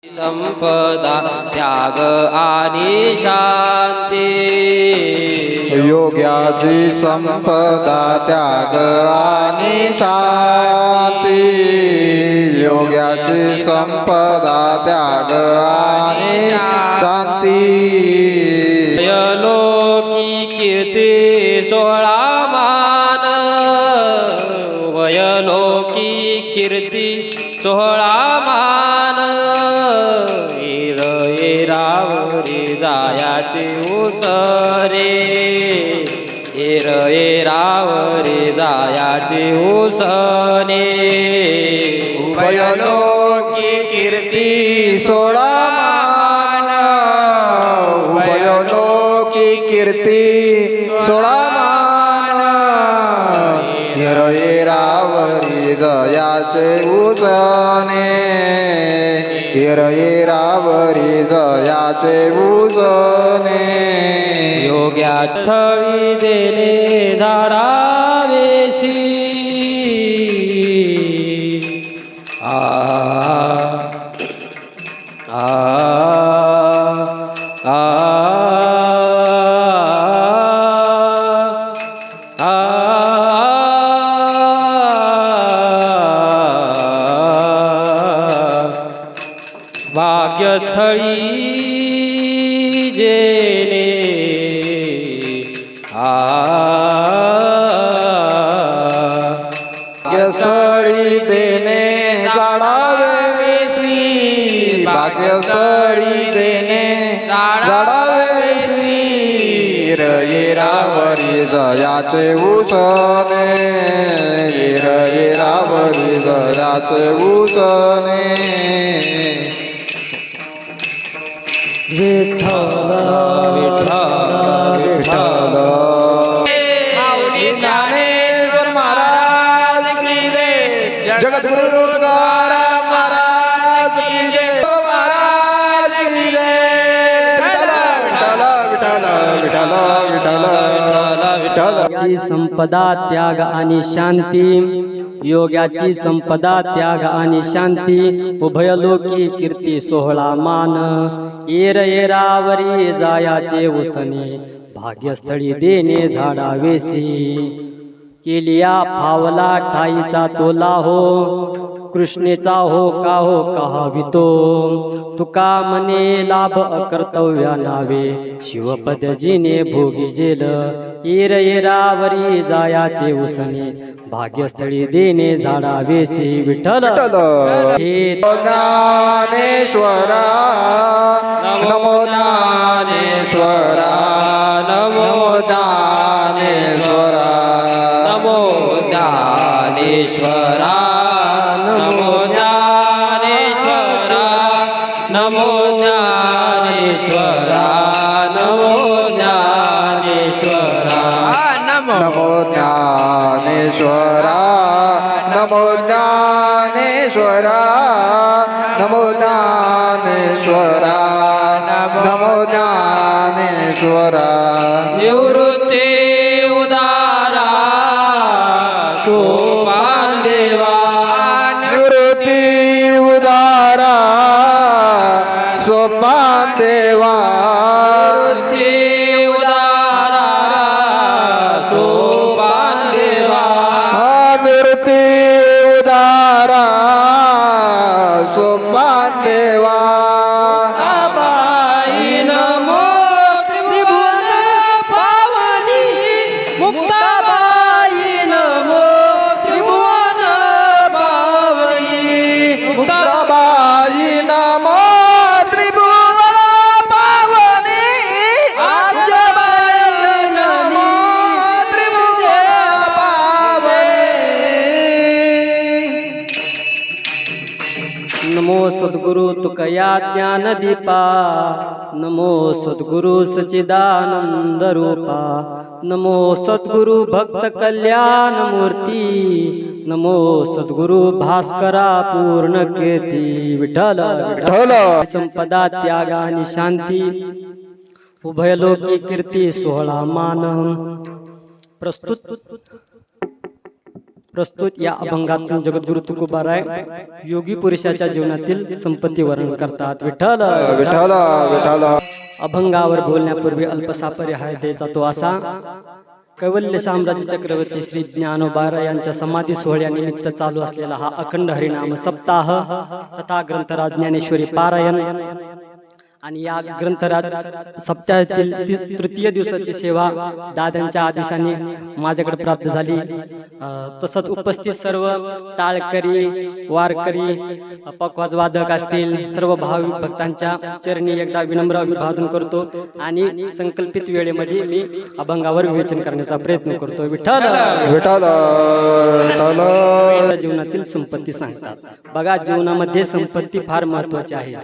संपदा त्याग आणि शांती योग्याची संपदा त्याग आणि शांती योग्याची संपदा त्याग आणि शांती वयलोकी कीर्ती सोळा मान वयलोकी कीर्ती सोळा मान रावरी जायाचे उसरे रावरी जायाचे उसने उभयलोकी कीर्ती सोळा मान उभयलोकी कीर्ती सोळा मान रावरी जयाचे उसने रावरी जयाचे उसने योग्या छळी देणे धारावेशी आ आ भाग्यस्थळी जेने भाग्यस्थळी देणे जाडावेसी भाग्यस्थळी देणे जाडावेसी रावरी जयाचे उसने रावरी जयाचे उसने विठ्ठल विठ्ठल विठ्ठल ज्ञानेश्वर महाराज की जय जगद्गुरु तुकाराम महाराज की जय महाराज की जय विठ्ठल विठ्ठल विठ्ठल विठ्ठल विठ्ठल ची संपदा त्याग आणि शांती योग्याची संपदा त्याग आणि शांती उभयलोकी कीर्ती सोहळा मान येरावरी जायाचे उसने भाग्यस्थळी देणे झाडावेसी केलिया फावला ठाईचा तोला हो कृष्णेचा हो कहावितो तुका मने लाभ अकर्तव्या नावे शिवपद जिने भोगी जेल येरावरी जायाचे उसने भाग्यस्थळी देणे झाडावेसी विठ्ठल हे ज्ञानेश्वरा नमो ज्ञानेश्वरा नमो ज्ञानेश्वरा नमो ज्ञानेश्वरा नमो ज्ञानेश्वरा नमो ज्ञानेश्वरा नमो ज्ञानेश्वरा नमो ज्ञानेश्वरा नमो ज्ञानेश्वरा नमो ज्ञानेश्वरा नमो ज्ञानेश्वरा निवृत्ती उदारा सोपान देवा निवृत्ती उदारा सोपान देवा निवृत्ती उदारा सोपान देवा निवृत्ती उदारा सोपान देवा बाई नमो त्रिभुवन पावनी मुक्ताबाई नमो त्रिभुवन पावनी मुक्ताबाई नमो त्रिभुवन पावनी आद्यबाई नमो त्रिभुवन पावनी नमो सद्गुरु तुकया ज्ञानदीपा नमो सद्गुरु सच्चिदानंद रूपा नमो सद्गुरु भक्त कल्याण मूर्ती नमो सद्गुरु भास्करा पूर्ण कीर्ती विठ्ठल विठ्ठल संपदा त्याग आणि शांती उभयलोकी कीर्ती सोहळा मान प्रस्तुत प्रस्तुत या अभंगातून जगद्गुरु तुकोबाराय योगी पुरुषाच्या जीवनातील संपत्ती वर्णन करतात. विठ्ठल विठ्ठल विठ्ठल. अभंगावर बोलण्यापूर्वी अल्पसा परिहार द्यायचा तो असा. कैवल्य साम्राज्य चक्रवर्ती श्री ज्ञानोबा यांच्या समाधी सोहळ्यानिमित्त चालू असलेला हा अखंड हरिनाम सप्ताह तथा ग्रंथराज ज्ञानेश्वरी पारायण आणि या ग्रंथराज सप्ताहातील तृतीय दिवसाची सेवा दादांच्या आदेशाने माझ्याकडे प्राप्त झाली. तसंच उपस्थित सर्व टाळकरी वारकरी पकवाज वादक असतील सर्व भाविक भक्तांच्या चरणी एकदा विनम्र अभिवादन करतो आणि संकल्पित वेळेमध्ये मी अभंगावर विवेचन करण्याचा प्रयत्न करतो. विठ्ठल विठ्ठल विठ्ठल. जीवनातील संपत्ती सांगतात. बघा, जीवनामध्ये संपत्ती फार महत्वाची आहे.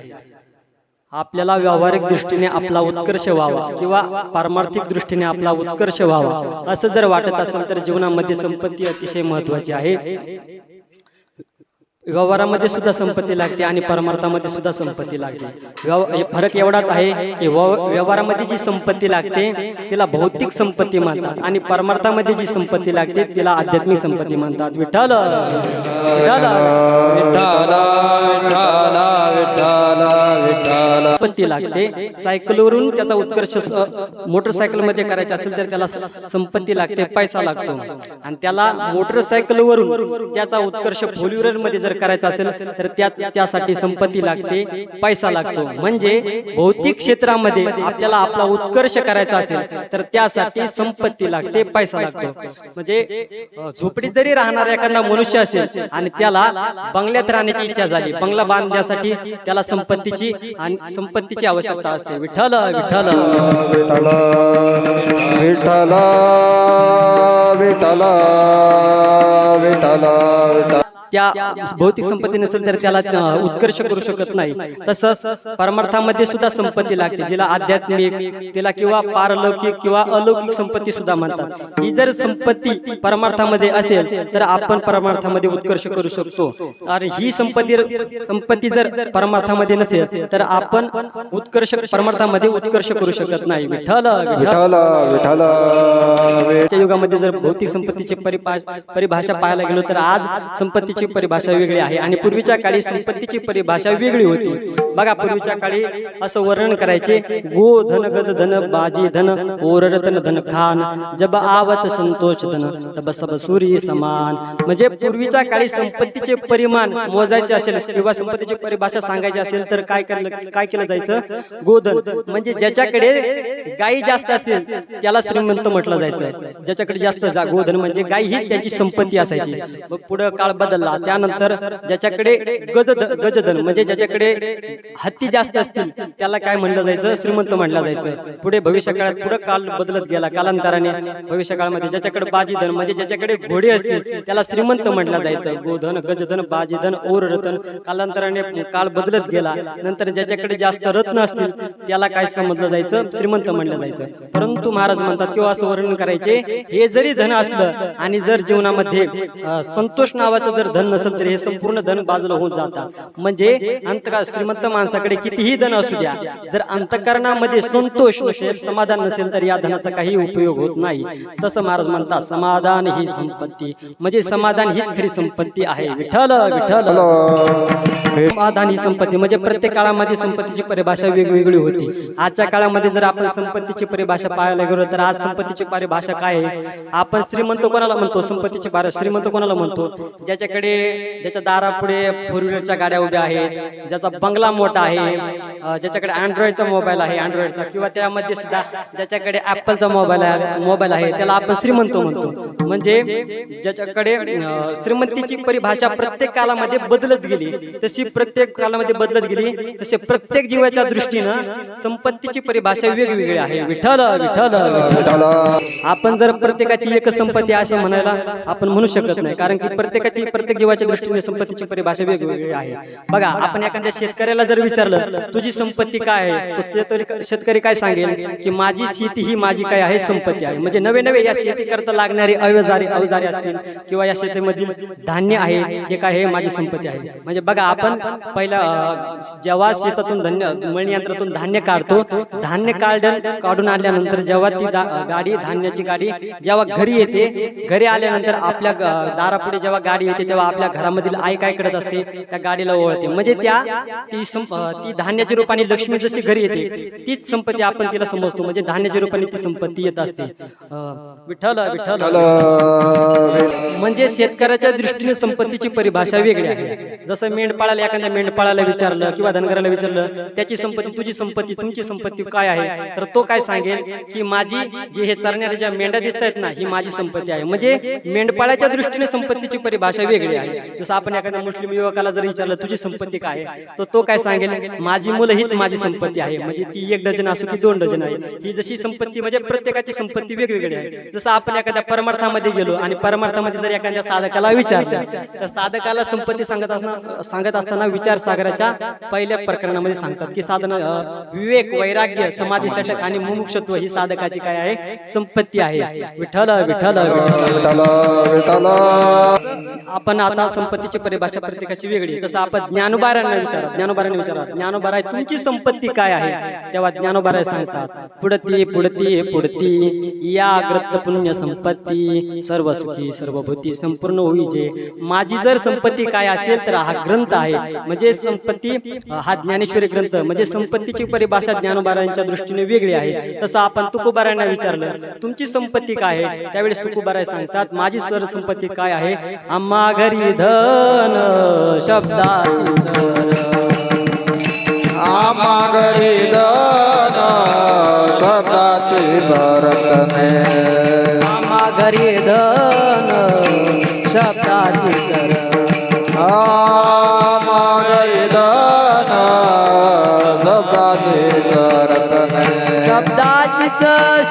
आपल्याला व्यावहारिक दृष्टीने आपला उत्कर्ष व्हावा किंवा पारमार्थिक दृष्टीने आपला उत्कर्ष व्हावा असं जर वाटत असेल तर जीवनामध्ये संपत्ती अतिशय महत्वाची आहे. व्यवहारामध्ये सुद्धा संपत्ती लागते आणि परमार्थामध्ये सुद्धा संपत्ती लागते. फरक एवढाच आहे की व्यवहारामध्ये जी संपत्ती लागते तिला भौतिक संपत्ती म्हणतात आणि परमार्थामध्ये जी संपत्ती लागते तिला आध्यात्मिक संपत्ती म्हणतात. विठ्ठल संपत्ती लागते. सायकलवरून त्याचा उत्कर्ष मोटरसायकल मध्ये करायचा असेल तर त्याला संपत्ती लागते, पैसा लागतो. आणि त्याला मोटरसायकलवरून त्याचा उत्कर्ष फोर व्हीलर मध्ये जर करायचा असेल तर त्यासाठी संपत्ती लागते, पैसा लागतो. म्हणजे भौतिक क्षेत्रामध्ये आपल्याला आपला उत्कर्ष करायचा असेल तर त्यासाठी संपत्ती लागते, पैसा लागतो. म्हणजे झोपडीत जरी राहणारा एखादा मनुष्य असेल आणि त्याला बंगल्यात राहण्याची इच्छा झाली, बंगला बांधण्यासाठी त्याला संपत्तीची आवश्यकता असते. विठ्ठल विठ्ठल विठ्ठल विठ्ठल विठ्ठल. त्या भौतिक संपत्ती नसेल तर त्याला उत्कर्ष करू शकत नाही. तसंच परमार्थामध्ये सुद्धा संपत्ती लागते, जिला आध्यात्मिक तिला किंवा पारलौकिक किंवा अलौकिक संपत्ती सुद्धा म्हणतात. ही जर संपत्ती परमार्थामध्ये असेल तर आपण परमार्थामध्ये उत्कर्ष करू शकतो. आणि ही संपत्ती जर परमार्थामध्ये नसेल तर आपण परमार्थामध्ये उत्कर्ष करू शकत नाही. विठ्ठल विठ्ठल विठ्ठल. युगामध्ये जर भौतिक संपत्तीची परिभाषा पाहायला गेलो तर आज संपत्तीची परिभाषा वेगळी आहे आणि पूर्वीच्या काळी संपत्तीची परिभाषा वेगळी होती. बघा, पूर्वीच्या काळी असं वर्णन करायचे, गो धन गज धन बाजी धन ओर रतन धन खान जब आवत संतोष धन तब सब सूर्य समान. म्हणजे पूर्वीच्या काळी संपत्तीचे परिमाण मोजायचे असेल किंवा संपत्तीची परिभाषा सांगायची असेल तर काय केलं जायचं? गोधन म्हणजे ज्याच्याकडे गायी जास्त असतील त्याला श्रीमंत म्हटलं जायचं. ज्याच्याकडे जास्त गोधन म्हणजे गायी हीच त्याची संपत्ती असायची. मग पुढे काळ बदलला, त्यानंतर ज्याच्याकडे गजधन म्हणजे ज्याच्याकडे हत्ती जास्त असतील त्याला काय म्हणलं जायचं? श्रीमंत म्हणलं जायचं. पुढे भविष्यकाळात पुढे काळ बदलत गेला, कालांतराने भविष्यकाळामध्ये ज्याच्याकडे बाजीधन म्हणजे ज्याच्याकडे घोडे असतील त्याला श्रीमंत म्हणलं जायचं. गोधन गजधन बाजीधन और रत्न. कालांतराने काळ बदलत गेला, नंतर ज्याच्याकडे जास्त रत्न असतील त्याला काय समजलं जायचं? श्रीमंत म्हणलं जायचं. परंतु महाराज म्हणतात किंवा असं वर्णन करायचे, हे जरी धन असलं आणि जर जीवनामध्ये संतोष नावाचं जर धन नसेल तर हे संपूर्ण धन बाजूला होऊन जातात. म्हणजे श्रीमंत माणसाकडे कितीही धन असू द्या, जर अंतःकरणामध्ये संतोष नसेल, समाधान नसेल तर या धनाचा काही उपयोग होत नाही. तसं महाराज म्हणतात, समाधान ही संपत्ती म्हणजे समाधान हीच खरी संपत्ती आहे. विठ्ठल विठ्ठल. समाधान ही संपत्ती म्हणजे प्रत्येक काळामध्ये संपत्तीची परिभाषा वेगवेगळी होती. आजच्या काळामध्ये जर आपण संपत्तीची परिभाषा पाहायला गेलो तर आज संपत्तीची परिभाषा काय आहे? आपण श्रीमंत कोणाला म्हणतो? संपत्तीची श्रीमंत कोणाला म्हणतो? ज्याच्या दारापुढे फोर व्हीलरच्या गाड्या उभ्या आहेत, ज्याचा बंगला मोठा आहे, ज्याच्याकडे अँड्रॉइडचा मोबाईल आहे, अँड्रॉइडचा किंवा त्यामध्ये सुद्धा ज्याच्याकडे ऍपलचा मोबाईल आहे त्याला आपण श्रीमंत म्हणतो. म्हणजे ज्याच्याकडे श्रीमंतीची परिभाषा प्रत्येक काळामध्ये बदलत गेली, तशी प्रत्येक काळामध्ये बदलत गेली तसे प्रत्येक जीवाच्या दृष्टीनं संपत्तीची परिभाषा वेगवेगळी आहे. विठ्ठल विठ्ठल. आपण जर प्रत्येकाची एक संपत्ती असे म्हणायला आपण म्हणू शकत नाही, कारण की प्रत्येक प्रत्येक जीवाच्या दृष्टीने संपत्तीची परिभाषा वेगवेगळी आहे. बघा, आपण एखाद्या शेतकऱ्याला जर विचारलं तुझी संपत्ती काय आहे, तो शेतकरी काय सांगेल की माझी शेती ही माझी काय आहे, संपत्ती आहे. म्हणजे नवे नवे या शेती करता लागणारे अवजारे असतील किंवा या शेतीमधील धान्य आहे, हे काय आहे, माझी संपत्ती आहे. म्हणजे बघा, आपण पहिला जेव्हा शेतातून मळणी यंत्रातून धान्य काढतो, धान्य काढून आणल्यानंतर जेव्हा ती गाडी, धान्याची गाडी जेव्हा घरी येते, घरी आल्यानंतर आपल्या दारापुढे जेव्हा गाडी येते तेव्हा आपल्या घरामधील आई काय करत असते, त्या गाडीला ओळखते. म्हणजे ती धान्याच्या रूपाने लक्ष्मी जशी घरी येते तीच संपत्ती आपण तिला समजतो. म्हणजे धान्याच्या रूपाने ती संपत्ती येत असते. विठ्ठल विठ्ठल. म्हणजे शेतकऱ्याच्या दृष्टीने संपत्तीची परिभाषा वेगळी आहे. जसं मेंढपाळाला, एखाद्या मेंढपाळाला विचारलं किंवा धनगराला विचारलं त्याची संपत्ती, तुझी संपत्ती, तुमची संपत्ती काय आहे, तर तो काय सांगेल की माझी जे हे चरणाऱ्या ज्या मेंढ्या दिसत आहेत ना, ही माझी संपत्ती आहे. म्हणजे मेंढपाळाच्या दृष्टीने संपत्तीची परिभाषा वेगळी आहे. जसं आपण एखाद्या मुस्लिम युवकाला जर विचारलं तुझी संपत्ती काय आहे, तर तो काय सांगेल, माझी मुलं हीच माझी संपत्ती आहे. म्हणजे ती 1 डझन असो की 2 डझन आहे, ही जशी संपत्ती, म्हणजे प्रत्येकाची संपत्ती वेगवेगळी आहे. जसं आपण एखाद्या परमार्थामध्ये गेलो आणि परमार्थामध्ये जर एखाद्या साधकाला विचारलं तर साधकाला संपत्ती सांगत असताना विचार सागराच्या पहिल्या प्रकरणामध्ये सांगतात की साधना, विवेक, वैराग्य, समाधी, षटक आणि मुमुक्षत्व ही साधकाची काय आहे, संपत्ती आहे. विठ्ठल विठ्ठल विठ्ठल. आपण आता संपत्तीची परिभाषा प्रत्येकाची वेगळी. तसं आपण ज्ञानोबारांना विचारा, ज्ञानोबाराय तुमची संपत्ती काय आहे, तेव्हा ज्ञानोबाराय सांगतात, पुढती पुढती पुढती या ग्रत पुण्य संपत्ती, सर्व सुखी सर्वभूती संपूर्ण होईजे. माझी जर संपत्ती काय असेल तर हा ग्रंथ आहे. म्हणजे संपत्ती हा ज्ञानेश्वरी ग्रंथ. म्हणजे संपत्तीची परिभाषा ज्ञानोबारांच्या दृष्टीने वेगळी आहे. तसं आपण तुकोबारांना विचारलं तुमची संपत्ती काय आहे, त्यावेळेस तुकोबाराय सांगतात माझी सर संपत्ती काय आहे, आम्हा घरी धन शब्दाची सर, आम्हा घरी धन शब्दाची रत्ने, आम्हा घरी धन शब्दाची सर, आम्हा घरी धन शब्दाची रत्ने, शब्दाचीच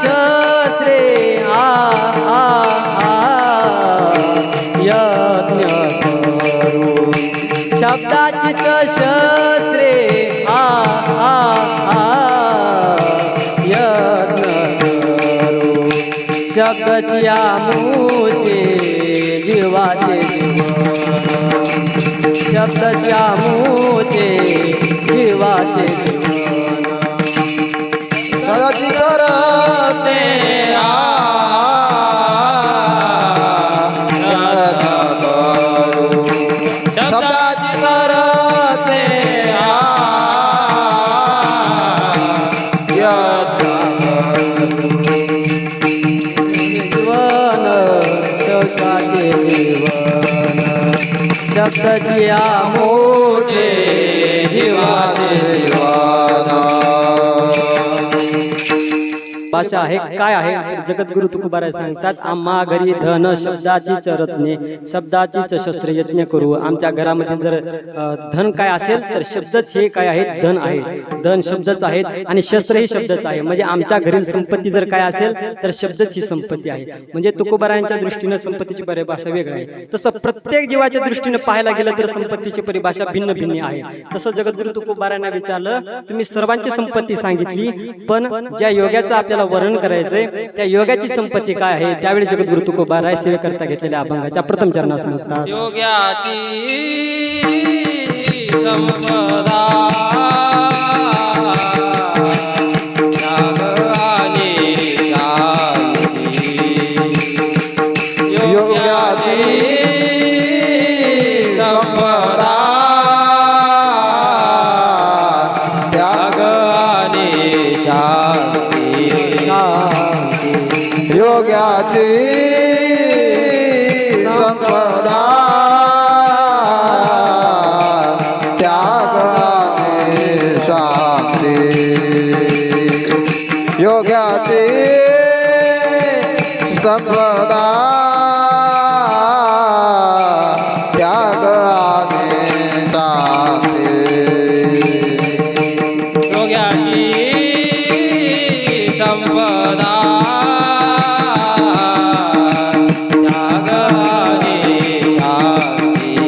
शस्त्रे यज्ञ करू, शब्दाचीच शस्त्रे यज्ञ करू, शब्दाची आमुचे जीवाचे जीवन, शब्दाची आमुचे जीवाचे जीवन, शब्दाची रत्ने शब्दाची आमोचे जीवाचे जीवन. भाषा आहे काय आहे, जगद्गुरु तुकोबाराय सांगतात आम्हा घरी धन शब्दाचीच रत्ने, शब्दाचीच शस्त्र यज्ञ करू. आमच्या घरामध्ये जर धन काय असेल तर शब्दच हे काय आहे, धन आहे. धन शब्दच आहेत आणि शस्त्र ही शब्दच आहे. म्हणजे आमच्या घरील संपत्ती जर काय असेल तर शब्दच ही संपत्ती आहे. म्हणजे तुकोबारायांच्या दृष्टीने संपत्तीची परिभाषा वेगळी आहे. तसं प्रत्येक जीवाच्या दृष्टीने पाहायला गेलं तर संपत्तीची परिभाषा भिन्न भिन्न आहे. तसं जगद्गुरु तुकोबारायांना विचारलं तुम्ही सर्वांची संपत्ती सांगितली, पण ज्या योगाचं आपल्याला वर्णन करायचंय त्या योगाची संपत्ती काय आहे, त्यावेळी जगद्गुरु तुकोबाराय सेवेकरता घेतलेल्या अभंगाच्या प्रथम चरणात सांगतात, योग्याची संपदा योग्याची संपदा त्याग आणि शांती, योग्याची संपदा त्याग आणि शांती, योग्याची संपदा त्याग आणि शांती,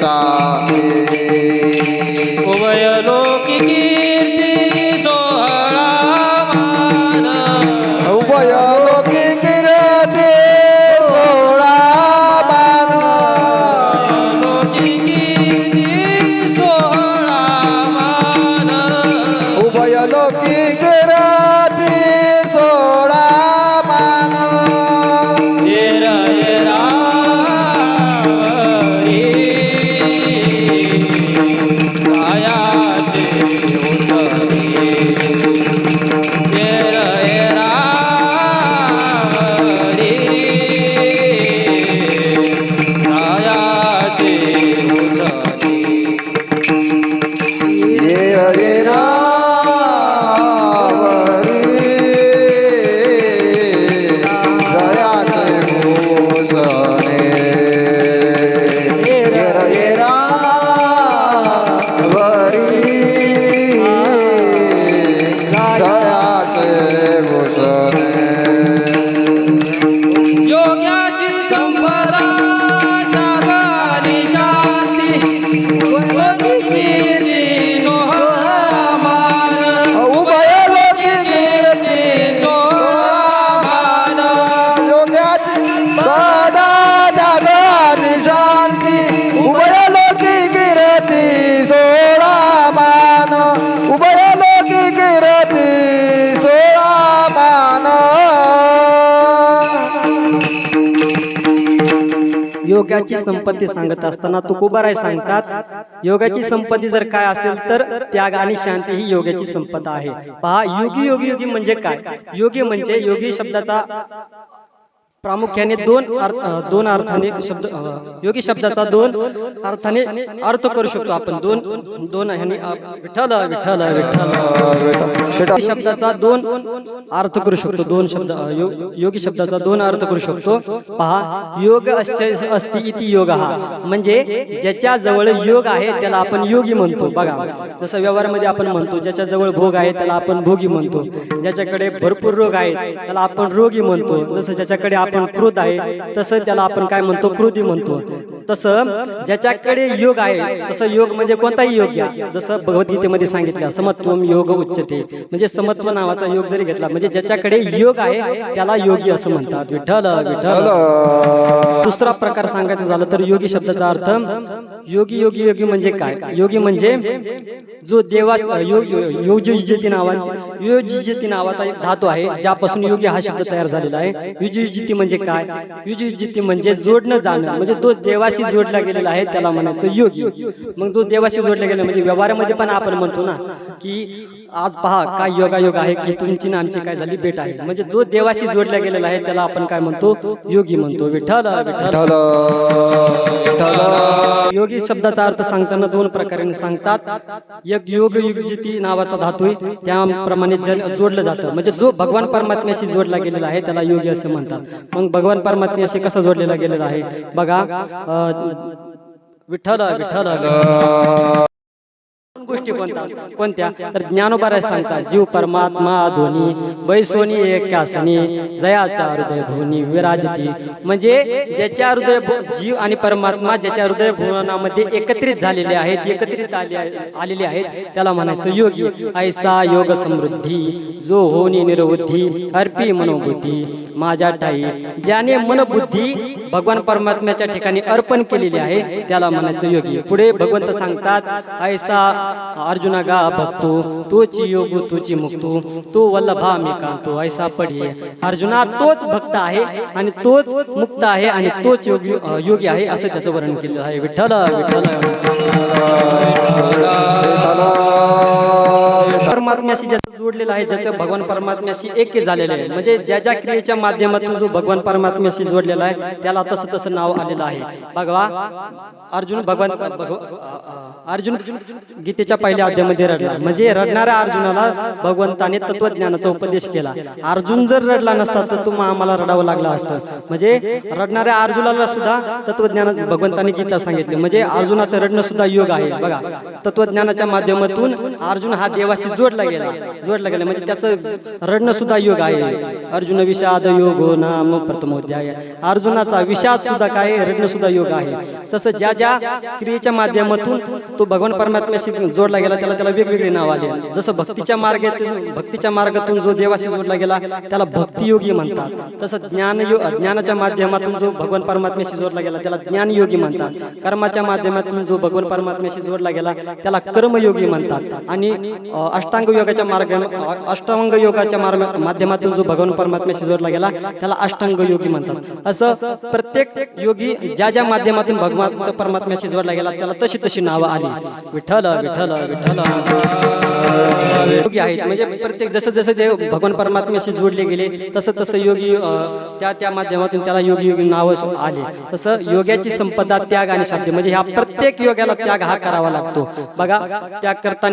शांती उभय लोकी कीर्ती सोहळा मान उभय लोकी कीर्ती सोळा मान लोकी कीर्ती सोहळा मान उभय लोकी कीर्ती सोळा मान येर योग्याची संपदा जगाची शांती कीर्ती सोहळा मान उभय लोकी कीर्ती सोहळा मान योग्याची सदा जगाची शांती उभय लोकी कीर्ती सोळा मान उभय लोकी कीर्ती सोळा मान योगाची संपत्ती सांगत असताना तुकोबाराय सांगतात योगाची संपत्ती जर काय असेल तर त्याग आणि शांती ही योगाची संपदा आहे. पहा योगी योगी योगी म्हणजे काय? योगी म्हणजे योगी शब्दाचा प्रामुख्याने दोन अर्थाने शब्द योगी शब्दाचा दोन अर्थाने अर्थ करू शकतो आपण दोन ह्याने विठ्ठल विठ्ठल विठ्ठल शब्दाचा दोन अर्थ करू शकतो. दोन शब्द योगी शब्दाचा दोन अर्थ करू शकतो. पहा योग अस्ति इति योग हा म्हणजे ज्याच्या जवळ योग आहे त्याला आपण योगी म्हणतो. बघा जसं व्यवहारामध्ये आपण म्हणतो ज्याच्या जवळ भोग आहे त्याला आपण भोगी म्हणतो. ज्याच्याकडे भरपूर रोग आहेत त्याला आपण रोगी म्हणतो. जसं ज्याच्याकडे आपण क्रोध आहे तसं त्याला आपण काय म्हणतो क्रोधी म्हणतो. तसं ज्याच्याकडे योग आहे तसं योग म्हणजे कोणताही योग घ्या. जसं भगवद्गीतेमध्ये सांगितलं समत्वम योग उच्यते म्हणजे समत्व नावाचा योग जरी घेतला म्हणजे ज्याच्याकडे योग आहे त्याला योगी असं म्हणतात. विठ्ठल विठ्ठल. दुसरा प्रकार सांगायचं झालं तर योगी शब्दाचा अर्थ योगी योगी योगी म्हणजे काय? योगी म्हणजे जो देवास योजिजती नावाचा एक धातू आहे ज्यापासून योगी हा शब्द तयार झालेला आहे. युजिजिती म्हणजे काय? युजिजिती म्हणजे जोडणं जाणं म्हणजे तो देवाशी जोडला गेलेला आहे त्याला म्हणायचं योगी. मग जो देवाशी जोडला गेला म्हणजे व्यवहारामध्ये पण आपण म्हणतो ना की आज पहा काय योगायोग आहे की तुमची ना आमची काय झाली भेट आहे म्हणजे जो देवाशी जोडला गेलेला आहे त्याला आपण काय म्हणतो योगी म्हणतो. विठ्ठल विठ्ठल. योगी शब्दाचा अर्थ सांगताना दोन प्रकाराने सांगतात. एक योग युगजिती नावाचा धातू आहे त्याप्रमाणे जोडलं जातं म्हणजे जो भगवान परमात्म्याशी जोडला गेलेला आहे त्याला योगी असे म्हणतात. मग भगवान परमात्म्याशी कसा जोडलेला गेलेला आहे बघा विठ्ठल विठ्ठल. गोष्टी कोणत्या तर ज्ञानोबाराय सांगतात जीव परमात्मा दोन्ही बैसोनी एकासनी जयाच्या हृदय भुवनी विराजती म्हणजे ज्याच्या हृदय जीव आणि परमात्मा ज्याच्या हृदय भुवनामध्ये एकत्रित झालेले आहेत एकत्रित आलेले आहेत त्याला म्हणायचं योगी. ऐसा योग समृद्धी जो होनी निरवुद्धी अर्पी मनोबुद्धी माझ्या ठाई ज्याने मनबुद्धी भगवान परमात्म्याच्या ठिकाणी अर्पण केलेली आहे त्याला म्हणायचं योगी. पुढे भगवंत सांगतात ऐसा अर्जुना गा भक्तो तोची योग तोची मुक्तो तो वल्लभा मी कांतो ऐसा पढे. अर्जुना तोच भक्त आहे आणि तोच मुक्त आहे आणि तोच योगी आहे असं त्याचं वर्णन केलेलं आहे. विठ्ठल विठ्ठल. परमात्म्याशी ज्याचं जोडलेलं आहे ज्याच्या भगवान परमात्म्याशी एक झालेलं आहे म्हणजे ज्या ज्या क्रियेच्या माध्यमातून जो भगवान परमात्म्याशी जोडलेला आहे त्याला तसं तसं नाव आलेलं आहे. बघा अर्जुन गीतेच्या पहिल्या अध्यायामध्ये रडला म्हणजे रडणाऱ्या अर्जुनाला भगवंताने तत्वज्ञानाचा उपदेश केला. अर्जुन जर रडला नसता तर तो आम्हाला रडावं लागलं असतं. म्हणजे रडणाऱ्या अर्जुनाला सुद्धा तत्वज्ञान भगवंताने गीता सांगितले म्हणजे अर्जुनाचं रडणं सुद्धा योग आहे. बघा तत्वज्ञानाच्या माध्यमातून अर्जुन हा देवाशी जोडला गेला. जोडलं गेलं म्हणजे त्याचं रडणं सुद्धा योग आहे. अर्जुन विषाद योगो नाम प्रथमोध्याय. अर्जुनाचा विषाद सुद्धा काय रडणं सुद्धा योग आहे. तसं ज्या ज्या क्रियेच्या माध्यमातून तो भगवान परमात्म्याशी जोडला गेला त्याला वेगवेगळे नाव आले. जसं भक्तीच्या मार्गातून जो देवाशी जोडला गेला त्याला भक्तियोगी म्हणतात. तसं ज्ञानाच्या माध्यमातून जो भगवान परमात्म्याशी जोडला गेला त्याला ज्ञानयोगी म्हणतात. कर्माच्या माध्यमातून जो भगवान परमात्म्याशी जोडला गेला त्याला कर्मयोगी म्हणतात. आणि अष्टांग योगाच्या माध्यमातून जो भगवान परमात्म्याशी जोडला गेला त्याला अष्टांग योगी म्हणतात. असं प्रत्येक योगी ज्या माध्यमातून भगवान परमात्म्याशी जोडला गेला त्याला तशी नावं आली. विठ्ठल विठ्ठल विठ्ठल योगी आहेत. म्हणजे प्रत्येक जसं देव भगवान परमात्म्याशी जोडले गेले तसं योगी त्या माध्यमातून त्याला योगी नाव आले. तसं योगाची संपदा त्याग आणि शांती म्हणजे ह्या प्रत्येक योगाला त्याग हा करावा लागतो. बघा त्याग करताना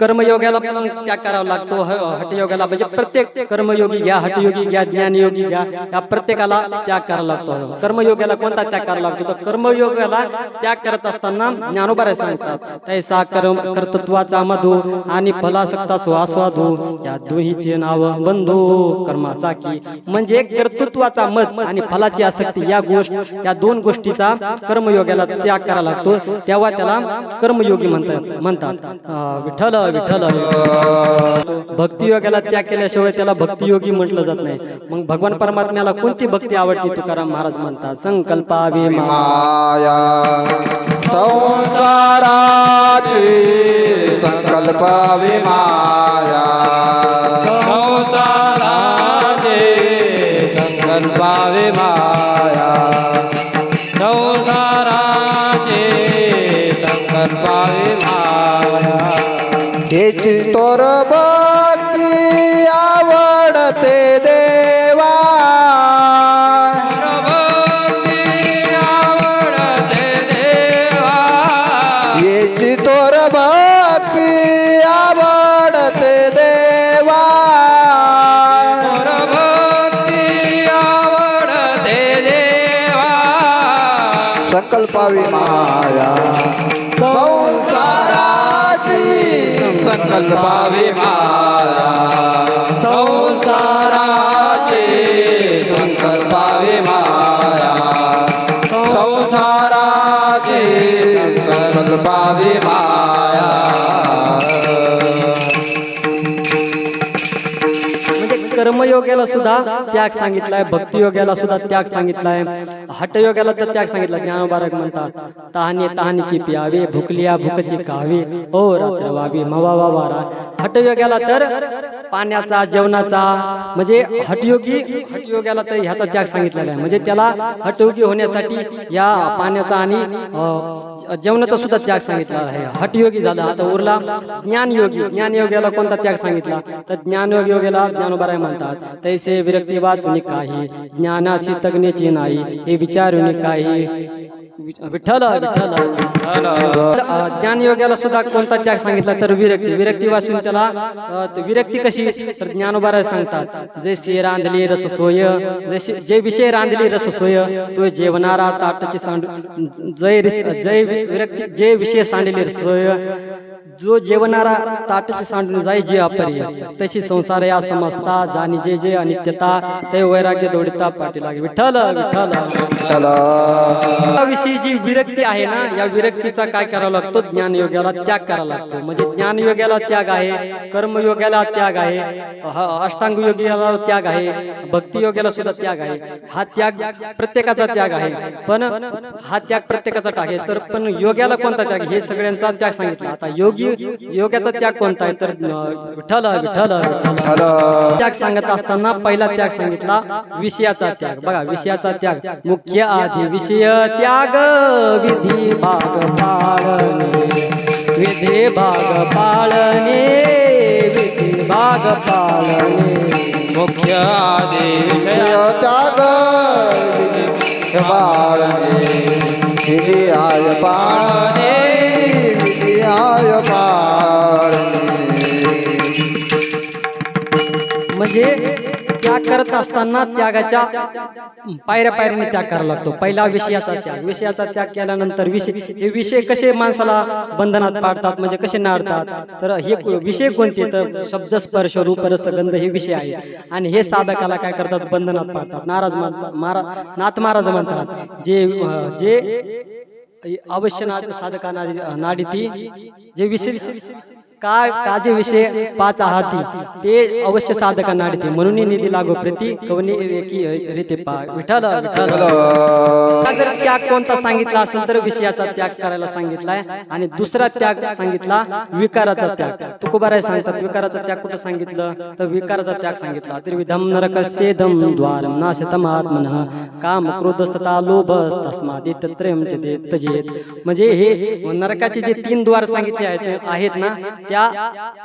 कर्मयोगाला पण त्याग करावा लागतो. हठयोगाला म्हणजे प्रत्येक कर्मयोगी घ्या, हठयोगी घ्या, ज्ञानयोगी घ्या, या प्रत्येकाला त्याग करावा लागतो. कर्मयोगाला कोणता त्याग करावा लागतो तर कर्मयोगाला त्याग करत असताना ज्ञानोबा सांगतात तैसा कर्तृत्वाचा मधो आणि फलासक्ता स्वास्वादो या दोन्हीचे नाव बंधो कर्माचा की. म्हणजे कर्तृत्वाचा मत आणि फलाची आसक्ती या दोन गोष्टीचा कर्मयोगाला त्याग करावा लागतो. तेव्हा त्याला कर्मयोगी म्हणतात. विठ्ठल विठ्ठल. भक्तियोगाला त्याग केल्याशिवाय त्याला भक्तियोगी म्हटलं जात नाही. मग भगवान परमात्म्याला कोणती भक्ती आवडते तुकाराम महाराज म्हणतात संकल्पावे माया संसाराची संकल्पावे माया संसाराचे संकल्पावे माया संसाराचे संकल्पावे माया. हेची तोर भक्ती आवडते देवा भक्ती आवडते देवा. हेची तोर भक्ती आवडते देवा भक्ती आवडते देवा. संकल्पावी माया संसाराची संकल्पावी माया संसाराची संकल्पावी माया संसाराची संकल्पावी माया. म्हणजे कर्मयोगाला सुद्धा त्याग सांगितलाय, भक्तियोगाला सुद्धा त्याग सांगितलाय, हठयोगाला तर त्याग सांगितला. ज्ञानोबारक म्हणतात तहानीची प्यावे भुकलिया भुकची कावे ओ रात्र व्हावी मवा वारा. हठयोगाला तर पाण्याचा जेवणाचा म्हणजे हठयोगाला तर ह्याचा त्याग सांगितलेला आहे. म्हणजे त्याला हठयोगी होण्यासाठी या पाण्याचा आणि जेवणाचा सुद्धा त्याग सांगितला आहे. हठयोगी झाला. आता उरला ज्ञानयोगी. ज्ञानयोगाला कोणता त्याग सांगितला तर ज्ञानयोगाला ज्ञानोबाराय म्हणतात तैसे विरक्ती वाचून काही ज्ञानाशी तज्ञेची नाही हे विचारून काही. विठ्ठल विठ्ठल. ज्ञानयोगाला सुद्धा कोणता त्याग सांगितला तर विरक्ती वाचून त्याला विरक्ती कशी तर ज्ञानोबाराय सांगतात जैसे रांधली रस सोय जे विषय रांधली रस सोय तो जेवणारा ताटची सांडू जय विरक्ती जे विषय सांडली रस सोय जो जेवणारा ताटची सांडून जाई जे अपर्य तशी संसार या समजता जाणी जे जे अनित्यता ते वैराग्य दौडिता पाठी लागे. विठ्ठल विठ्ठल. विषयी जी विरक्ती आहे ना या विरक्तीचा काय करावा लागतो ज्ञानयोगाला त्याग करावा लागतो. म्हणजे ज्ञानयोगाला त्याग आहे, कर्मयोगाला त्याग आहे, अष्टांग योगाला त्याग आहे, भक्तियोगाला सुद्धा त्याग आहे. हा त्याग प्रत्येकाचा त्याग आहे. पण हा त्याग प्रत्येकाचा त्याग आहे तर पण योगाला कोणता त्याग हे सगळ्यांचा त्याग सांगितला. आता योगाचा त्याग कोणता आहे तर विठ्ठल विठ्ठल त्याग सांगत असताना पहिला त्याग सांगितला विषयाचा त्याग. बघा विषयाचा त्याग मुख्य आधी विषय त्याग विधी भाग पाळणे विधी भाग पाळणे विधी भाग पाळणे मुख्य आदी विषय त्याग विधी पाळणे विधी आय पाळणे विधी आय पाळणे. म्हणजे त्याग त्याग करत असताना त्यागाच्या पायऱ्या पायऱ्याने त्याग करावा लागतो. पहिला विषयाचा त्याग. विषयाचा त्याग केल्यानंतर हे विषय कसे माणसाला बंधनात पाडतात, म्हणजे कसे नाडतात, तर हे विषय कोणते, तर शब्द स्पर्श रूप रस गंध हे विषय आहे. आणि हे साधकाला काय करतात, बंधनात पाडतात. नाथ महाराज म्हणतात जे अवश्य साधकांना नाडिती जे विषय का जे विषय पाच आहाती ते अवश्य साधकांना नाडिते. म्हणून निधी लागो प्रति कवनी रीते पा विठ्ठल विठ्ठल. जर त्याग कोणता सांगितला असेल तर विषयाचा त्याग करायला सांगितलाय. आणि दुसरा त्याग सांगितला विकाराचा त्याग. तुकोबाराय सांगतात विकाराचा त्याग कुठं सांगितलं, तर विकाराचा त्याग सांगितला. त्रिविधम नरकस्येदम द्वारम नाशतम आत्मनः काम क्रोधस्तथा लोभ तस्मादित त्रयम च त्यजेत. म्हणजे हे नरकाचे जे 3 द्वार सांगितले आहेत ना, त्या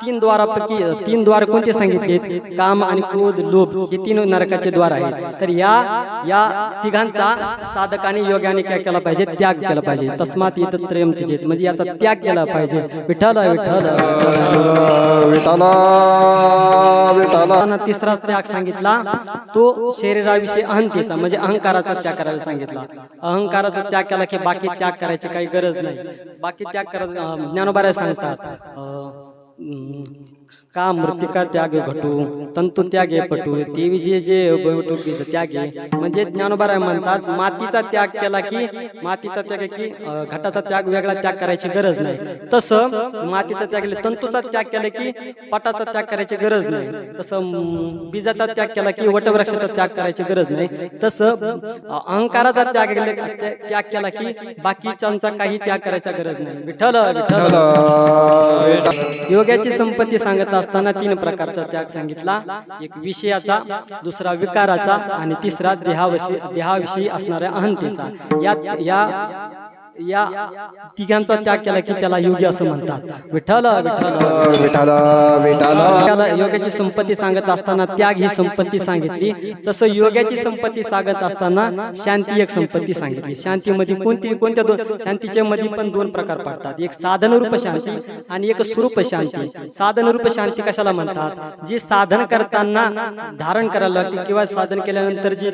3 द्वारापैकी 3 द्वार कोणते सांगितले, काम आणि क्रोध लोभ हे 3 नरकाचे द्वार आहेत. तर या तिघांचा साधकाने योग्याने काय केला पाहिजे, त्याग केला पाहिजे. तस्मात त्रयम त्यजेत, म्हणजे याचा त्याग केला पाहिजे. विठ्ठल विठ्ठल विठ्ठल विठ्ठल. तिसरा त्याग सांगितला तो शरीराविषयी अहंतेचा, म्हणजे अहंकाराचा त्याग करायला सांगितला. अहंकाराचा त्याग केला की बाकी त्याग करायची काही गरज नाही. बाकी त्याग करत ज्ञानोबाराय सांगतात का मृतिका त्याग घटू तंतु त्यागे पटू देवी जे बैठकीचा त्यागे. म्हणजे ज्ञानोबाराय म्हणतात मातीचा त्याग केला की मातीचा त्याग की घटाचा त्याग वेगळा त्याग करायची गरज नाही. तसं मातीचा त्याग तंतूचा त्याग केला की पटाचा त्याग करायची गरज नाही. तसं बीजाचा त्याग केला की वटवृक्षाचा त्याग करायची गरज नाही. तसं अहंकाराचा त्याग केला की बाकीच्यांचा काही त्याग करायचा गरज नाही. विठ्ठल विठ्ठल. योग्याची संपत्ती सांगत असताना 3 प्रकारचा त्याग सांगितला. एक विषयाचा, दुसरा विकाराचा आणि तिसरा देहाविषयी असणाऱ्या अहंतेचा. या तिघांचा त्याग केला की त्याला योगी असं म्हणतात. विठ्ठल विठ्ठल विठ्ठल विठ्ठल. योग्याची संपत्ती सांगत असताना त्याग ही संपत्ती सांगितली. तसं योग्याची संपत्ती सांगत असताना शांती एक संपत्ती सांगितली. शांतीमध्ये कोणत्या शांतीच्या मध्ये पण 2 प्रकार पडतात. एक साधन रूप शांती आणि एक स्वरूप शांती. साधन रूप शांती कशाला म्हणतात, जी साधन करताना धारण करायला लागते किंवा साधन केल्यानंतर जी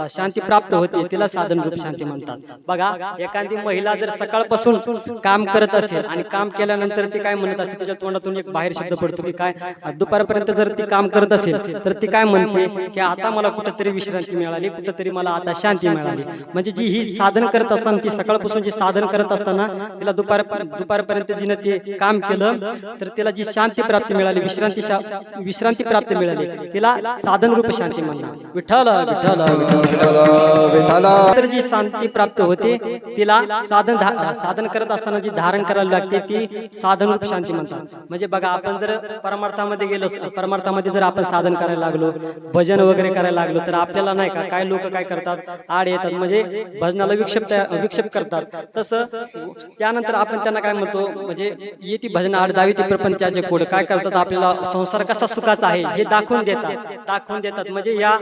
शांती प्राप्त होते तिला साधन रूप शांती म्हणतात. बघा, एखादी महिला जर सकाळपासून काम करत असेल आणि काम केल्यानंतर ती काय म्हणत असते, त्याच्या तोंडातून एक बाहेर शब्द पडतो की काय, दुपारपर्यंत जर ती काम करत असेल तर ती काय म्हणते की आता मला कुठेतरी विश्रांती मिळाली, कुठेतरी मला आता शांती मिळाली. म्हणजे जी ही साधन करत असताना, ती सकाळपासून जी साधन करत असताना तिला दुपारपर्यंत जिने ते काम केलं तर तिला जी शांती प्राप्ती मिळाली, विश्रांती प्राप्त मिळाली, तिला साधन रूप शांती म्हणतात. विठ्ठल विठ्ठल विठ्ठल. तर जी शांती प्राप्त होते तिला साधन करत असताना जी धारण करायला लागते ती साधन रूप शांती म्हणतात. म्हणजे बघा, आपण जर परमार्थामध्ये गेलो, परमार्थामध्ये जर आपण साधन करायला लागलो, भजन वगैरे करायला लागलो, तर आपल्याला नाही का काय लोक काय करतात, आड येतात, म्हणजे भजनाला विक्षेप करतात. तसं त्यानंतर आपण त्यांना काय म्हणतो, म्हणजे येती भजन आड दावी ते प्रपंचाचे कोड काय करतात, आपल्याला संसार कसा सुखाचा आहे हे दाखवून देतात. म्हणजे या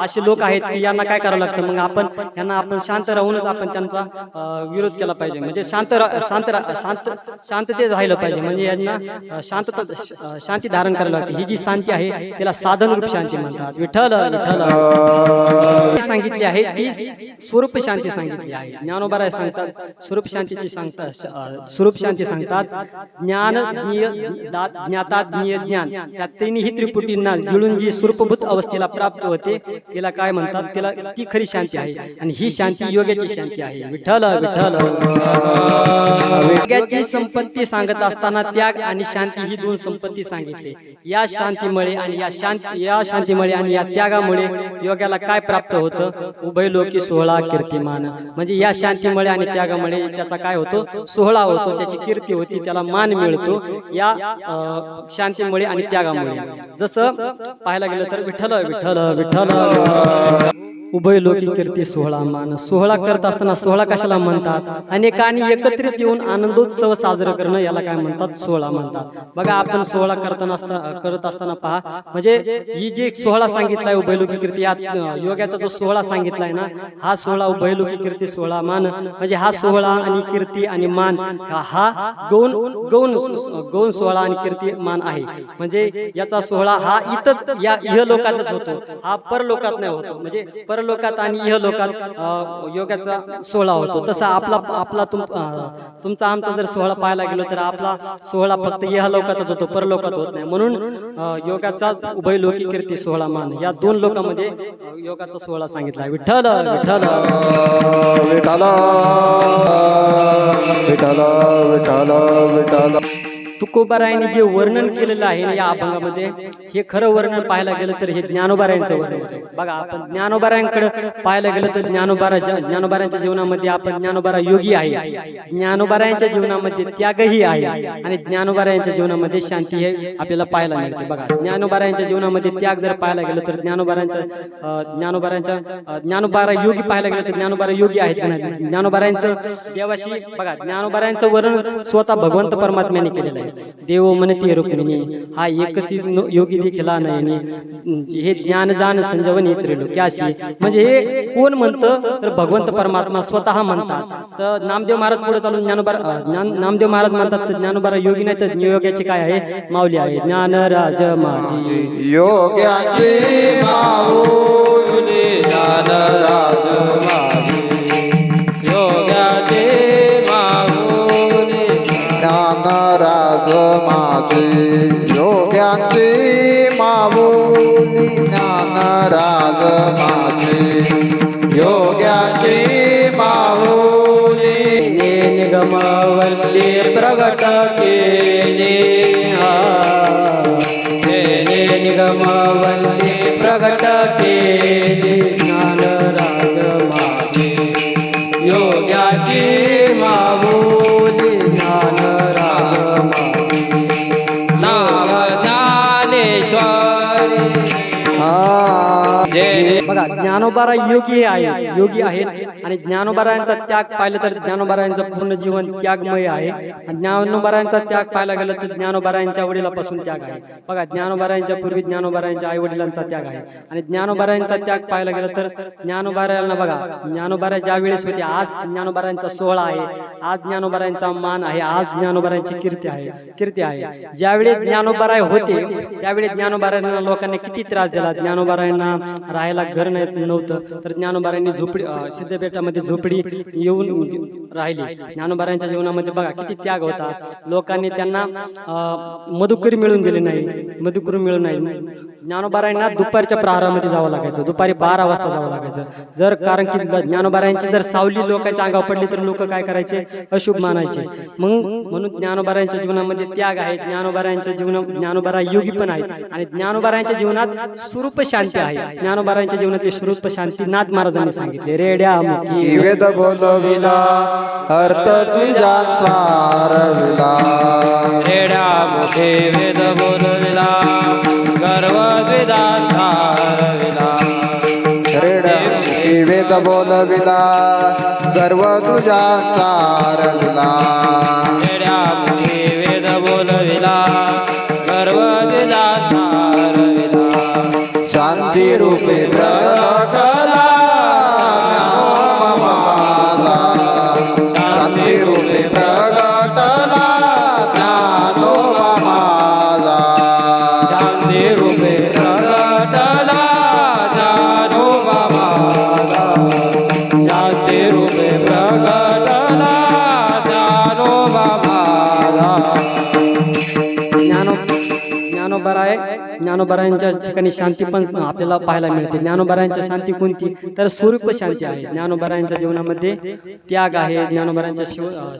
असे लोक आहेत की यांना काय करावं लागतं, मग आपण शांत राहूनच आपण त्यांचा विरोध केला पाहिजे. म्हणजे शांततेत राहिलं पाहिजे. म्हणजे यांना शांती धारण करायला लागते. ही जी शांती आहे त्याला साधन रूप शांती म्हणतात. विठ्ठल विठ्ठल सांगितली आहे ती स्वरूप शांती सांगितली आहे. ज्ञानोबाराय सांगतात स्वरूप शांतीची स्वरूप शांती सांगतात. ज्ञान ज्ञाता ज्ञेय ज्ञान या तिन्ही त्रिपुटींना गिळून जी स्वरूपभूत अवस्थेला प्राप्त होते तिला काय म्हणतात, तिला ती खरी शांती आहे. आणि ही शांती योग्याची शांती आहे. विठ्ठल विठ्ठल. योग्याची संपत्ती सांगत असताना त्याग आणि शांती ही 2 संपत्ती सांगितली. या शांतीमुळे आणि या त्यागामुळे योग्याला काय प्राप्त होतं, उभयलोकी 16 कीर्तिमान. म्हणजे या शांतीमुळे आणि त्यागामुळे त्याचा काय होतो, 16 होतो, त्याची कीर्ती होती, त्याला मान मिळतो या शांतीमुळे आणि त्यागामुळे. जसं पाहायला गेलं तर विठ्ठल विठ्ठल विठ्ठल. उभय लोकी कीर्ती सोहळा मान. सोहळा करत असताना सोहळा कशाला म्हणतात? अनेकांनी एकत्रित येऊन आनंदोत्सव साजरा करणं याला काय म्हणतात? सोहळा म्हणतात. बघा आपण सोहळा करत असताना पहा, म्हणजे ही जी सोहळा सांगितलाय उभयलोकी कीर्ती, या योगाचा जो सोहळा सांगितलाय ना, हा सोहळा उभयलोकी कीर्ती सोहळा मान, म्हणजे हा सोहळा आणि कीर्ती आणि मान हा गौण गौण गौण सोहळा आणि कीर्ती मान आहे. म्हणजे याचा सोहळा हा इथंच या इहलोकातच होतो, हा परलोकात नाही होतो. म्हणजे परलोकात आणि इहलोकात योगाचा सोहळा होतो. तसा आपला तुमचा आमचा जर सोहळा पाहायला गेलो तर आपला सोहळा फक्त इहलोकातच होतो, परलोकात होत नाही. म्हणून योगाचा उभयलोकी कीर्ती सोहळा मान या दोन लोकांमध्ये योगाचा सोहळा सांगितला. विठ्ठल विठ्ठल विठ्ठल विठ्ठल विठ्ठल विठ्ठल. तुकोबारायांनी जे वर्णन केलेलं आहे या अभंगामध्ये, हे खरं वर्णन पाहायला गेलं तर हे ज्ञानोबारायांचं वर्णन आहे. बघा आपण ज्ञानोबारायांकडे पाहायला गेलं तर ज्ञानोबारायांच्या जीवनामध्ये आपण ज्ञानोबारा योगी आहे, ज्ञानोबारायांच्या जीवनामध्ये त्यागही आहे आणि ज्ञानोबारायांच्या जीवनामध्ये शांती हे आपल्याला पाहायला मिळते. बघा ज्ञानोबारायांच्या जीवनामध्ये त्याग जर पाहायला गेलं तर ज्ञानोबारा योगी पाहायला गेलं तर ज्ञानोबारा योगी आहेत का नाही? ज्ञानोबारायांचं देवाशी बघा, ज्ञानोबारायांचं वर्णन स्वतः भगवंत परमात्म्याने केलेलं आहे. देव म्हणती रुक्मिणी हा एकच योगी देखील नाही, हे ज्ञान जाण संजीवनी त्रैलोक्याशी. म्हणजे हे कोण म्हणतं तर भगवंत परमात्मा स्वतः म्हणतात. तर नामदेव महाराज पुढे चालून नामदेव महाराज म्हणतात तर ज्ञानोबारा योगी नाही तर योग्याचे काय आहे? माऊली आहे. ज्ञानराज माझी योग्याची माऊली ज्ञानराज माझी, योगाचे माऊली ज्ञानराज माझे, योग्याची माऊली ज्ञानराज माझे, योग्याची माऊली. निगमवल्ली प्रगट केले, निगमवल्ली प्रगट केली, ज्ञानराज माझे, योग्याची माऊली ज्ञानराज माझे. नाव ज्ञानेश्वरी बघा ज्ञानोबारा योगी आहे, योगी आहेत आणि ज्ञानोबारायांचा त्याग पाहिलं तर ज्ञानोबारायांचं पूर्ण जीवन त्यागमय आहे. आणि ज्ञानोबारायांचा त्याग पाहायला गेलं तर ज्ञानोबारायांच्या वडिलापासून त्याग आहे. बघा ज्ञानोबारायांच्या पूर्वी ज्ञानोबारायांच्या आई वडिलांचा त्याग आहे आणि ज्ञानोबारायांचा त्याग पाहायला गेलं तर ज्ञानोबारायांना बघा, ज्ञानोबारा ज्या वेळेस होते, आज ज्ञानोबारायांचा सोहळा आहे, आज ज्ञानोबारायांचा मान आहे, आज ज्ञानोबारायांची कीर्ती आहे. ज्यावेळेस ज्ञानोबाराय होते त्यावेळेस ज्ञानोबारायांना लोकांनी किती त्रास दिला. ज्ञानोबारायांना राहायला घर नव्हतं तर ज्ञानोबारायांनी झोपडी सिद्धपेठामध्ये झोपडी येऊन राहिली. ज्ञानोबारायांच्या जीवनामध्ये बघा किती त्याग होता. लोकांनी त्यांना मधुकरी मिळून दिले नाही, मधुकरी मिळून नाही. ज्ञानोबारायांना दुपारच्या प्रहारामध्ये जावं लागायचं, दुपारी 12 वाजता जावं लागायचं. जर कारण की ज्ञानोबारायांची जर सावली लोकांच्या अंगावर पडली तर लोक काय करायचे? अशुभ मानायचे. म्हणून ज्ञानोबारायांच्या जीवनामध्ये त्याग आहे. ज्ञानोबारा योगी पण आहेत आणि ज्ञानोबारायांच्या जीवनात स्वरूप शांती आहे. ज्ञानोबारायांच्या जीवनातली स्वरूप शांती नाथ महाराजांनी सांगितले. रेड्या मुखी वेद बोलविला अर्थ तुझा सारविला, रेड्या मुखे वेद बोलविला, गर्व वेदांत हारविला. रेड्या मुखी वेद बोलविला गर्व तुझा सारविला, रेड्या मुखे वेद बोलविला, गर्व वेदांत हारविला. शांती रूपे प्रगटला ज्ञानोबा, शांती रूपे प्रगटला ज्ञानोबा माझा, शांती रूपे प्रगटला ज्ञानोबा माझा, शांती रूपे प्रगटला ज्ञानोबा माझा. ज्ञानोबारायांच्या ठिकाणी शांती पण आपल्याला पाहायला मिळते. ज्ञानोबारायांच्या शांती कोणती तर स्वरूप शांती आहे. ज्ञानोबारायांच्या जीवनामध्ये त्याग आहे, ज्ञानोबारायांच्या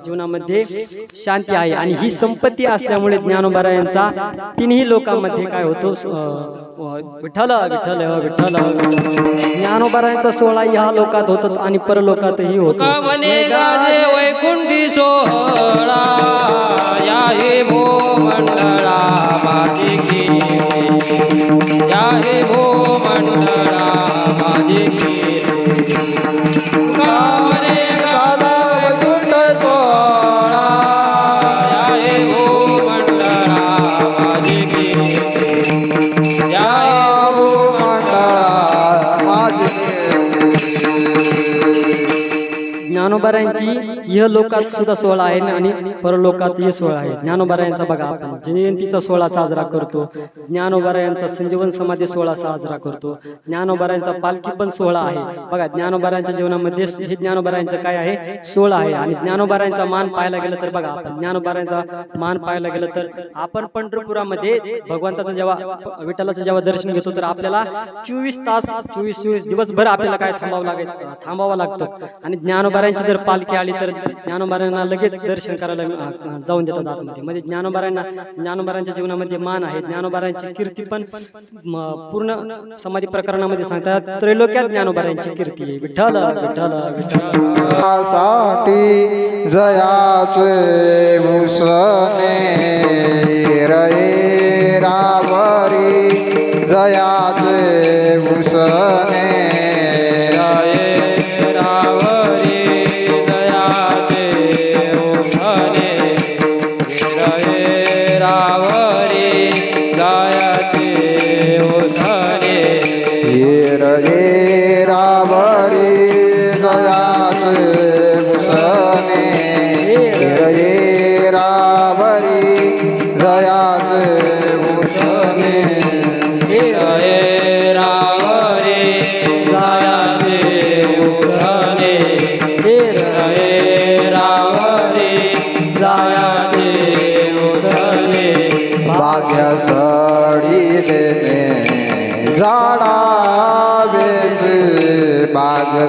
जीवनामध्ये शांती आहे आणि ही संपत्ती असल्यामुळे ज्ञानोबारायांचा तिन्ही लोकांमध्ये काय होतो? विठ्ठल विठ्ठल विठ्ठल. ज्ञानोबारायांचा सोहळा या लोकात होतो आणि परलोकातही होतो. म्हणे गाजे वैकुंठी सोहळा, या हे भो मंडळा माझी कीर्ती, या हे भो मंडळा माझी कीर्ती. ज्ञानोबारायांची इह लोकात सुद्धा सोहळा आहे आणि परलोकात हे सोहळा आहे. ज्ञानोबारायांचा बघा आपण जयंतीचा सोहळा साजरा करतो, ज्ञानोबारायांचा संजीवन समाधी सोहळा साजरा करतो, ज्ञानोबारायांचा पालखी पण सोहळा आहे. बघा ज्ञानोबारायांच्या जीवनामध्ये हे ज्ञानोबारायांचं काय आहे, सोहळा आहे. आणि ज्ञानोबारायांचा मान पाहायला गेलं तर बघा आपण ज्ञानोबारायांचा मान पाहायला गेलं तर आपण पंढरपुरामध्ये भगवंताचं जेव्हा विठ्ठलाचं जेव्हा दर्शन घेतो तर आपल्याला 24 दिवसभर आपल्याला काय थांबावं लागतं. आणि ज्ञानोबारायांची जर पालखी आली तर ज्ञानोबारायांना लगेच दर्शन करायला जाऊन देतात आतमध्ये. म्हणजे ज्ञानोबारायांच्या जीवनामध्ये मान आहे. ज्ञानोबारायांची कीर्ती पण पूर्ण समाधी प्रकरणामध्ये सांगतात, त्रैलोक्यात ज्ञानोबारायांची कीर्ती आहे. विठ्ठल विठ्ठल विठ्ठल साठी जयाचे मुसने रे रावरी जयाचे मुसने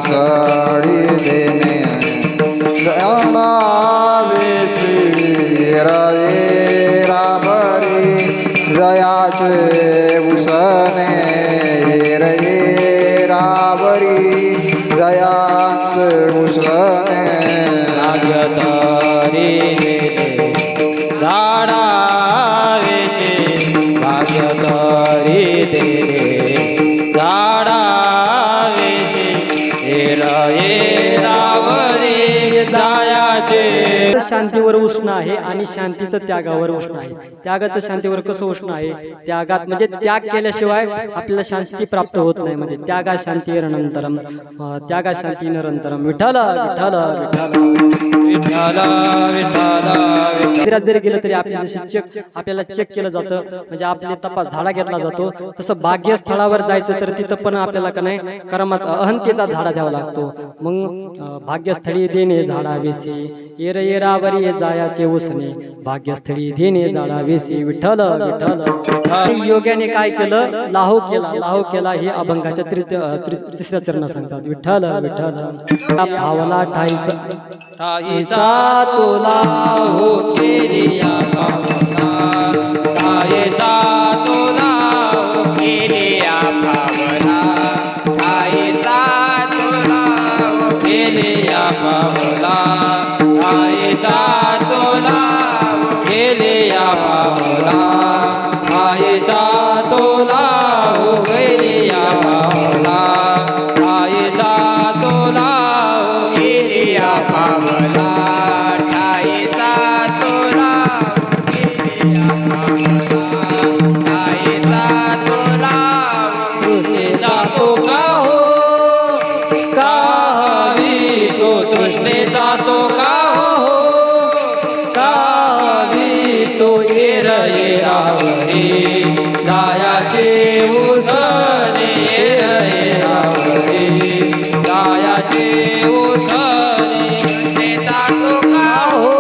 सड़ी देने रे रावरी जयाचे उसने रे रावरी जयाचे उसने भाग्यतारी झाडा भाग्यतारी झाडा शांतीवर उष्ण आहे आणि शांतीचं त्यागावर उष्ण आहे. त्यागाचं शांतीवर कसं उष्ण आहे, त्यागात म्हणजे त्याग केल्याशिवाय आपल्याला शांती प्राप्त होत नाही. म्हणजे त्यागा शांती निरंतरम, त्यागा शांती निरंतरम. विठ्ठल विठ्ठल विठ्ठल मंदिरात जरी गेलं तरी आपल्याला चेक केलं जातं, म्हणजे आपले तपास झाडा घेतला जातो. तसं भाग्यस्थळावर जायचं तर तिथं पण आपल्याला का नाही कर्माचा अहंतेचा झाडा द्यावा लागतो. मग भाग्यस्थळी देणे झाडा वेसी येरावरी जायाचे उसने भाग्यस्थळी देणे झाडा वेसी. विठ्ठल विठ्ठल योग्याने काय केलं, लाहो केला हे अभंगाच्या तिसऱ्या चरणात सांगतात. विठ्ठल विठ्ठल भावाला ठाईचा तोला हो केलिया पावला ठाईचा तोला हो केलिया पावला ठाईचा तोला हो केलिया पावला ठाईचा तोला हो केलिया पावला ठाईचा तोला हो केलिया पावला ठाईचा तोला हो केलिया पावला ठाईचा तोला ठाईचा तोला तृष्णेचा तो का हो कावी तो तृष्णेचा तो का हो कावी तो येरावरी जायाचे उसने येरावरी जायाचे उसने तृष्णेचा तो का हो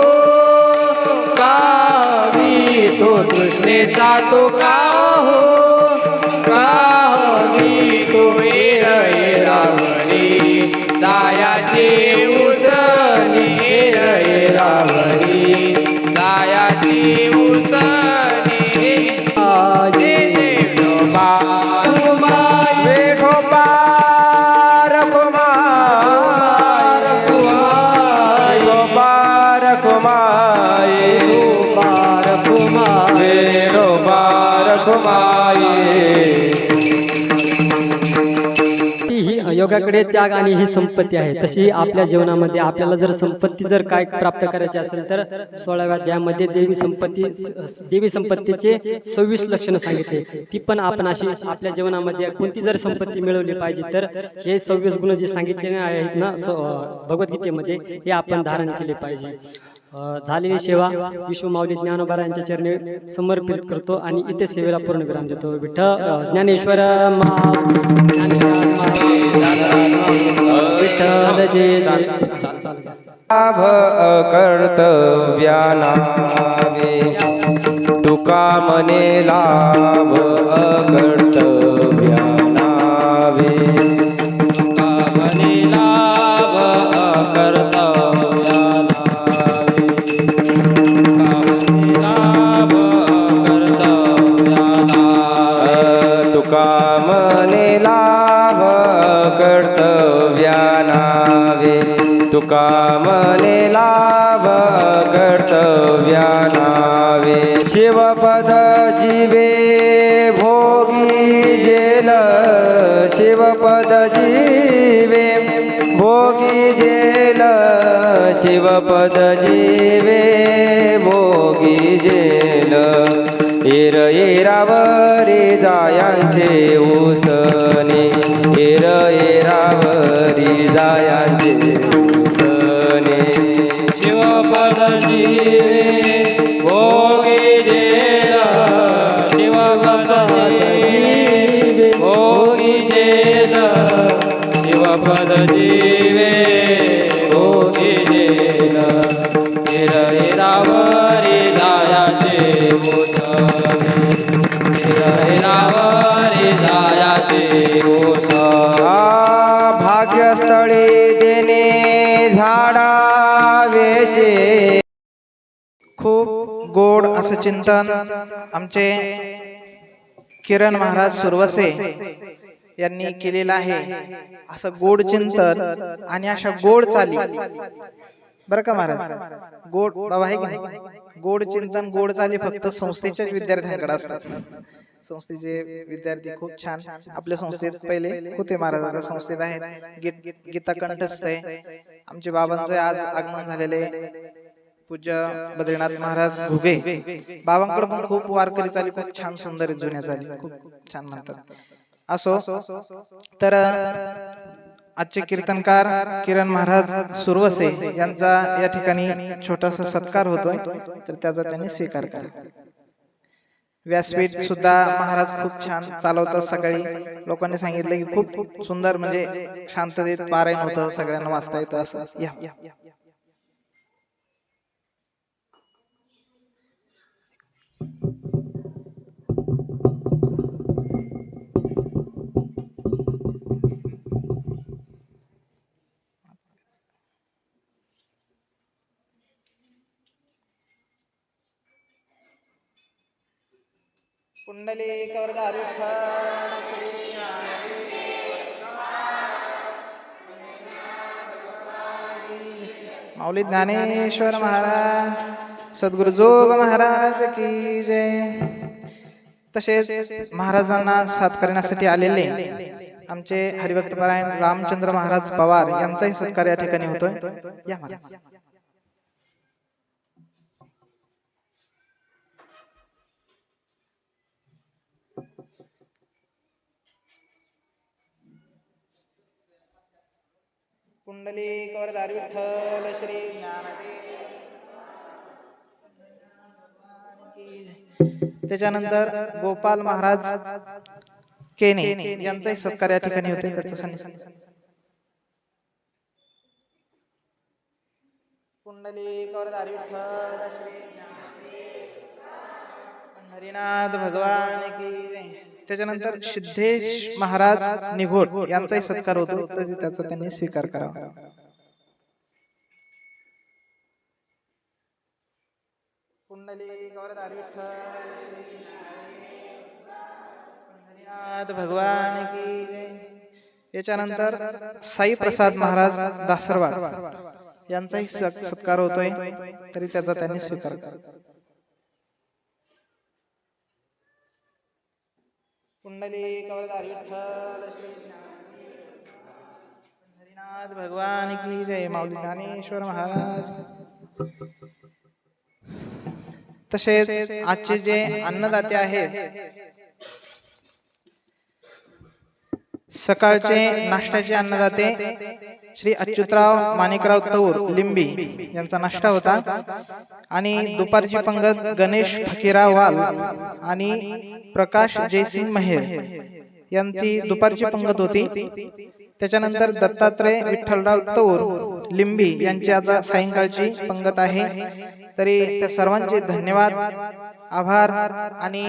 कावी तो तृष्णेचा तो का हो कावी तो येरावरी जायाचे उसने येरावरी जायाचे उसने योगाकडे त्याग आणि ही संपत्ती आहे. तशी आपल्या जीवनामध्ये आपल्याला जर संपत्ती जर काय प्राप्त करायची असेल तर 16व्या अध्यायामध्ये देवी संपत्तीचे 26 लक्षणं सांगितले. ती पण आपण अशी आपल्या जीवनामध्ये कोणती जर संपत्ती मिळवली पाहिजे तर हे 26 गुण जे सांगितलेले आहेत ना भगवद्गीतेमध्ये हे आपण धारण केले पाहिजे. झालेली सेवा विश्व माऊली ज्ञानोबा यांच्या चरणी समर्पित करतो आणि इथे सेवेला पूर्ण विराम देतो. विठ्ठल ज्ञानेश्वर विठ्ठल जय जय. लाभ कर्तव्या नावे तुका मने लाभ अकर्तव्या नावे तुका मने लाभ अकर्तव्या नावे तुका मने लाभ अकर्तव्या नावे तुका मने लाभ कर्तव्या नावे शिवपद जीवे भोगी जेल शिवपद जीवे भोगी जेल शिवपद जीवे भोगी जेल एर एरावरी जायांचे उसने एर एरावरी जायांचे उसने शिवपद जीवे भोगी जेल शिवपद जीवे भोगी जेल शिवपद जीवे भोगी जेल एर एरावरी जायाचे उसने एर एरावरी जायाचे उसने भाग्यस्थळी देणे झाडा वेशे. खूप गोड असं चिंतन आमचे किरण महाराज सुरवसे यांनी केलेलं आहे. असं गोड चिंतन आणि अशा गोड चाली बरं का महाराज. गोड बाबा आहे की नाही. गोड चिंतन गोड चाली फक्त संस्थेच्याच विद्यार्थ्यांकडे असतात. संस्थेचे विद्यार्थी खूप छान आपल्या संस्थेत पहिले होते महाराज, आता संस्थेत आहेत. गीता कंठस्थ आहे. आमचे बाबांचे आज आगमन झालेले पूज्य बद्रीनाथ महाराज घुगे बाबांकडे पण खूप वारकरी चाली खूप छान सुंदर जुन्या चाली खूप छान म्हणतात. असो तर आजचे कीर्तनकार किरण महाराज सुरवसे यांचा या ठिकाणी छोटासा सत्कार होतोय तर त्याचा त्यांनी स्वीकार केला. व्यासपीठ सुद्धा महाराज खूप छान चालवतात. सकाळी लोकांनी सांगितलं की खूप सुंदर म्हणजे शांततेत पारायण होतं, सगळ्यांना वाचता येतं असं. या कुंडली कवरदार माऊली ज्ञानेश्वर महाराज सद्गुरु जोग महाराज की जय. तसेच महाराजांना साथ करण्यासाठी आलेले आमचे हरिभक्त पारायण रामचंद्र महाराज पवार यांचाही सत्कार या ठिकाणी होतोय. या महाराज. कुंडली कवरदार विठ्ठल श्री ज्ञानदेव. त्याच्यानंतर गोपाल महाराज केने यांचाही सत्कार या ठिकाणी होते. त्याचा सन्निधान. कुंडली कवरदार विठ्ठल श्री हरिनाथ भगवान की. त्याच्यानंतर सिद्धेश महाराज निघोड यांचाही सत्कार होतो तर त्याचा त्यांनी स्वीकार करावा. कुंडली कवरदार विठ्ठल हरिनाथ भगवान की. याच्यानंतर साई प्रसाद महाराज दासरवाड यांचाही सत्कार होतोय तरी त्याचा त्यांनी स्वीकार करावा. कुंडली कवरदार विठ्ठल श्री भगवान की जय. माऊली ज्ञानेश्वर महाराज. तसेच आजचे जे अन्नदाते आहेत, सकाळचे नाश्त्याचे अन्नदाते श्री अच्युतराव माणिकराव तौर लिंबी यांचा नाश्ता होता आणि दुपारची पंगत गणेश फकीराव वाल आणि प्रकाश जयसिंग मेहर यांची दुपारची पंगत होती. त्याच्यानंतर दत्तात्रय विठ्ठलराव तौर लिंबी यांची आज सायंकाळची पंगत आहे. तरी त्या सर्वांचे धन्यवाद, आभार. आणि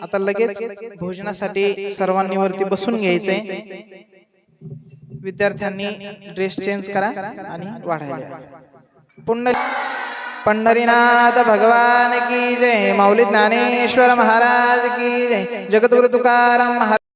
आता लगेच भोजनासाठी सर्वांनी वरती बसून घ्यायचे. विद्यार्थ्यांनी ड्रेस चेंज करा आणि वाढायला. पंढरीनाथ भगवान की जय. माऊली ज्ञानेश्वर महाराज की जय. जगद्गुरु तुकाराम महाराज.